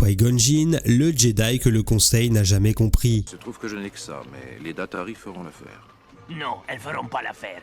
Qui-Gon Jinn, le Jedi que le Conseil n'a jamais compris. Il se trouve que je n'ai que ça, mais les Datari feront l'affaire. Non, elles feront pas l'affaire.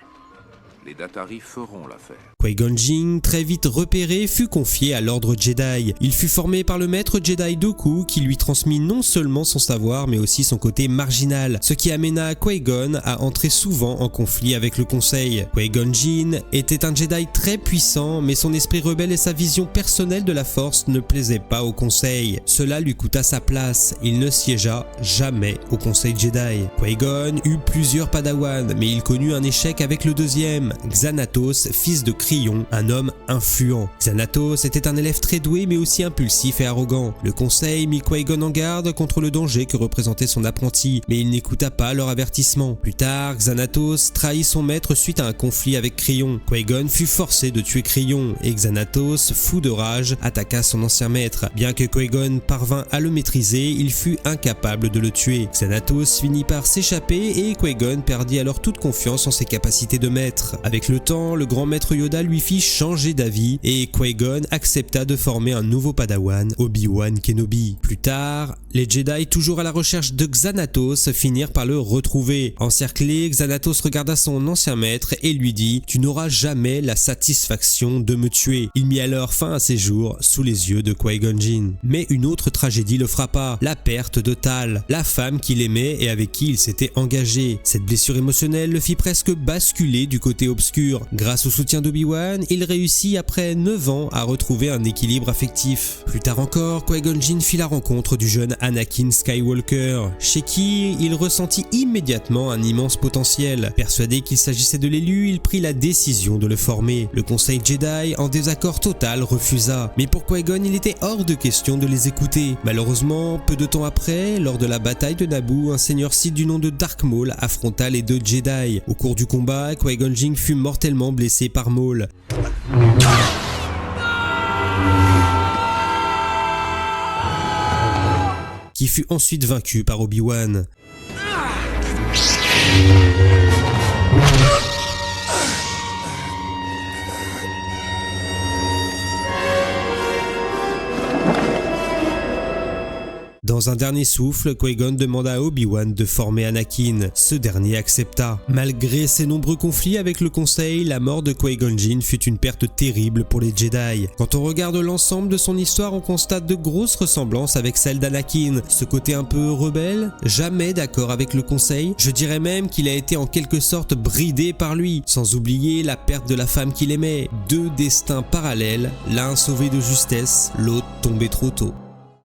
Les Datari feront l'affaire. Qui-Gon Jinn, très vite repéré, fut confié à l'ordre Jedi. Il fut formé par le maître Jedi Dooku qui lui transmit non seulement son savoir mais aussi son côté marginal, ce qui amena Qui-Gon à entrer souvent en conflit avec le Conseil. Qui-Gon Jinn était un Jedi très puissant mais son esprit rebelle et sa vision personnelle de la Force ne plaisaient pas au Conseil. Cela lui coûta sa place, il ne siégea jamais au Conseil Jedi. Qui-Gon eut plusieurs padawans mais il connut un échec avec le deuxième, Xanatos, fils de Cryon, un homme influent. Xanatos était un élève très doué mais aussi impulsif et arrogant. Le Conseil mit Qui-Gon en garde contre le danger que représentait son apprenti, mais il n'écouta pas leur avertissement. Plus tard, Xanatos trahit son maître suite à un conflit avec Cryon. Qui-Gon fut forcé de tuer Cryon et Xanatos, fou de rage, attaqua son ancien maître. Bien que Qui-Gon parvint à le maîtriser, il fut incapable de le tuer. Xanatos finit par s'échapper et Qui-Gon perdit alors toute confiance en ses capacités de maître. Avec le temps, le grand maître Yoda lui fit changer d'avis et Qui-Gon accepta de former un nouveau padawan, Obi-Wan Kenobi. Plus tard, les Jedi, toujours à la recherche de Xanatos, finirent par le retrouver. Encerclé, Xanatos regarda son ancien maître et lui dit « Tu n'auras jamais la satisfaction de me tuer ». Il mit alors fin à ses jours sous les yeux de Qui-Gon Jinn. Mais une autre tragédie le frappa, la perte de Tal, la femme qu'il aimait et avec qui il s'était engagé. Cette blessure émotionnelle le fit presque basculer du côté obscur. Grâce au soutien d'Obi-Wan, il réussit après 9 ans à retrouver un équilibre affectif. Plus tard encore, Qui-Gon Jinn fit la rencontre du jeune Anakin Skywalker, chez qui il ressentit immédiatement un immense potentiel. Persuadé qu'il s'agissait de l'élu, il prit la décision de le former. Le Conseil Jedi, en désaccord total, refusa. Mais pour Qui-Gon, il était hors de question de les écouter. Malheureusement, peu de temps après, lors de la bataille de Naboo, un seigneur Sith du nom de Dark Maul affronta les deux Jedi. Au cours du combat, Qui-Gon Jinn fut mortellement blessé par Maul. Qui fut ensuite vaincu par Obi-Wan. Dans un dernier souffle, Qui-Gon demanda à Obi-Wan de former Anakin. Ce dernier accepta. Malgré ses nombreux conflits avec le Conseil, la mort de Qui-Gon Jinn fut une perte terrible pour les Jedi. Quand on regarde l'ensemble de son histoire, on constate de grosses ressemblances avec celle d'Anakin. Ce côté un peu rebelle, jamais d'accord avec le Conseil. Je dirais même qu'il a été en quelque sorte bridé par lui, sans oublier la perte de la femme qu'il aimait. Deux destins parallèles, l'un sauvé de justesse, l'autre tombé trop tôt.